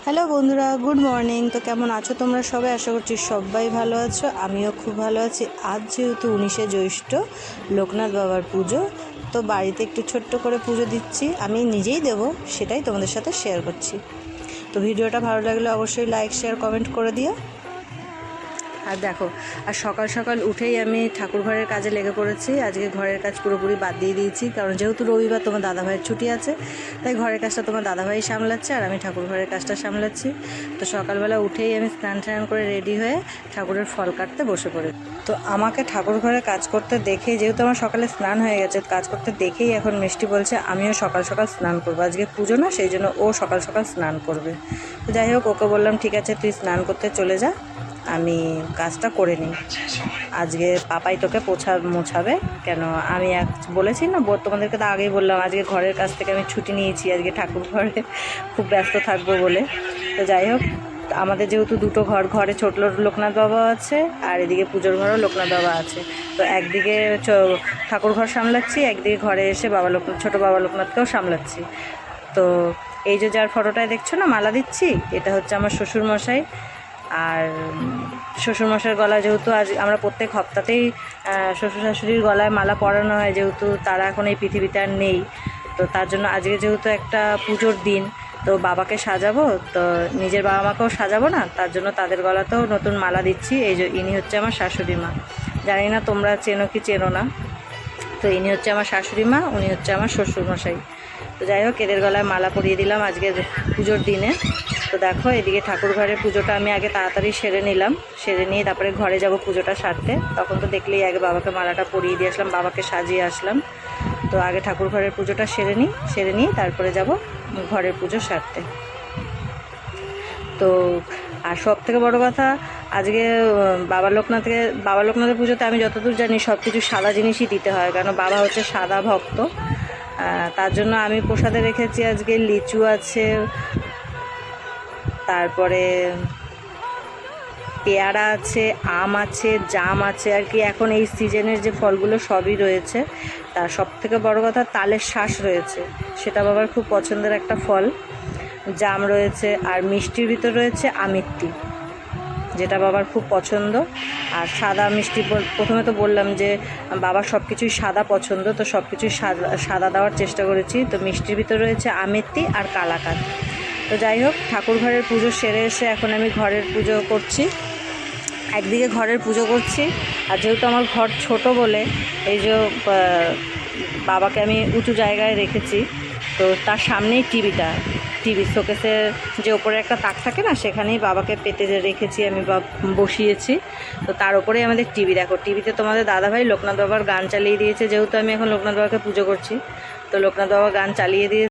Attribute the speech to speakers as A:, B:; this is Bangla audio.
A: হ্যালো বন্ধুরা, গুড মর্নিং। তো কেমন আছো তোমরা সবাই? আশা করছি সবাই ভালো আছো, আমিও খুব ভালো আছি। আজ যেহেতু 19শে জ্যৈষ্ঠ, লোকনাথ বাবার পুজো, তো বাড়িতে একটু ছোট্ট করে পুজো দিচ্ছি। আমি নিজেই দেবো, সেটাই তোমাদের সাথে শেয়ার করছি। তো ভিডিওটা ভালো লাগলে অবশ্যই লাইক শেয়ার কমেন্ট করে দিও। আর দেখো, আর সকাল সকাল উঠেই আমি ঠাকুর ঘরের কাজে লেগে পড়েছি। আজকে ঘরের কাজ পুরোপুরি বাদ দিয়ে দিয়েছি, কারণ যেহেতু রবিবার তোমার দাদাভাইয়ের ছুটি আছে, তাই ঘরের কাজটা তোমার দাদাভাই সামলাচ্ছে আর আমি ঠাকুর ঘরের কাজটা সামলাচ্ছি। তো সকালবেলা উঠেই আমি স্নান টান করে রেডি হয়ে ঠাকুরের ফল কাটতে বসে পড়ি। তো আমাকে ঠাকুর ঘরে কাজ করতে দেখেই, যেহেতু আমার সকালে স্নান হয়ে গেছে, কাজ করতে দেখেই এখন মিষ্টি বলছে আমিও সকাল সকাল স্নান করবো, আজকে পুজো না, সেই জন্য ও সকাল সকাল স্নান করবে। তো যাই হোক, ওকে বললাম ঠিক আছে তুই স্নান করতে চলে যা, আমি কাজটা করে নিই। আজকে পাপাই তোকে মোছাবে। কেন আমি বলেছি না, তোমাদেরকে তো আগেই বললাম আজকে ঘরের কাছ থেকে আমি ছুটি নিয়েছি, আজকে ঠাকুর ঘরে খুব ব্যস্ত থাকবো বলে। তো যাই হোক, আমাদের যেহেতু দুটো ঘরে ছোট লোকনাথ বাবা আছে আর এদিকে পুজোর ঘরও লোকনাথ বাবা আছে। তো একদিকে ঠাকুর ঘর সামলাচ্ছি, একদিকে ঘরে এসে ছোটো বাবা লোকনাথকেও সামলাচ্ছি। তো এই যে যার ফটোটায় দেখছো না মালা দিচ্ছি, এটা হচ্ছে আমার শ্বশুরমশাই। আর শ্বশুরমশাইয়ের গলায় যেহেতু আজ আমরা প্রত্যেক হপ্তাতেই শ্বশুর শাশুড়ির গলায় মালা পরানো হয়, যেহেতু তারা এখন এই পৃথিবীতে আর নেই, তো তার জন্য আজকে যেহেতু একটা পুজোর দিন, তো বাবাকে সাজাবো, তো নিজের বাবা মাকেও সাজাবো না, তার জন্য তাদের গলাতেও নতুন মালা দিচ্ছি। এই যে ইনি হচ্ছে আমার শাশুড়ি মা, জানি না তোমরা চেনো কি চেনো না। তো ইনি হচ্ছে আমার শাশুড়ি মা, উনি হচ্ছে আমার শ্বশুরমশাই। তো যাই হোক, এদের গলায় মালা পরিয়ে দিলাম আজকে পুজোর দিনে। তো দেখো, এদিকে ঠাকুর ঘরের পুজোটা আমি আগে তাড়াতাড়ি সেরে নিলাম, সেরে নিয়ে তারপরে ঘরে যাব পুজোটা সারতে। তখন তো দেখলেই আগে বাবাকে মালাটা পরিয়ে দিয়ে আসলাম, বাবাকে সাজিয়ে আসলাম। তো আগে ঠাকুর ঘরের পুজোটা সেরে নিয়ে তারপরে যাব ঘরের পুজো সারতে। তো আর সব থেকে বড়ো কথা, আজকে বাবা লোকনাথের পুজোতে আমি যতদূর জানি সব কিছু সাদা জিনিসই দিতে হয়, কারণ বাবা হচ্ছে সাদা ভক্ত। তার জন্য আমি প্রসাদে রেখেছি আজকে লিচু আছে, তারপরে পেয়ারা আছে, আম আছে, জাম আছে, আর কি এখন এই সিজনের যে ফলগুলো সবই রয়েছে। তার সব থেকে বড়ো কথা তালের শ্বাস রয়েছে, সেটা বাবার খুব পছন্দের একটা ফল। জাম রয়েছে, আর মিষ্টির ভিতর রয়েছে আমিত্তি, যেটা বাবার খুব পছন্দ। আর সাদা মিষ্টি, প্রথমে তো বললাম যে বাবার সব কিছুই সাদা পছন্দ, তো সব কিছুই সাদা দেওয়ার চেষ্টা করেছি। তো মিষ্টির ভিতর রয়েছে আমিত্তি আর কালাকাঁদ। তো যাই হোক, ঠাকুর ঘরের পুজো সেরে এসে এখন আমি ঘরের পুজো করছি। একদিকে ঘরের পুজো করছি, আর যেহেতু আমার ঘর ছোট বলে এই যে বাবাকে আমি উঁচু জায়গায় রেখেছি, তো তার সামনেই টিভি শোকেসের যে ওপরে একটা তাক থাকে না, সেখানেই বাবাকে পেতে রেখেছি আমি, বসিয়েছি। তো তার উপরেই আমাদের টিভি। দেখো, টিভিতে তোমাদের দাদাভাই লোকনাথ বাবার গান চালিয়ে দিয়েছে, যেহেতু আমি এখন লোকনাথ বাবাকে পুজো করছি, তো লোকনাথ বাবা গান চালিয়ে দিয়ে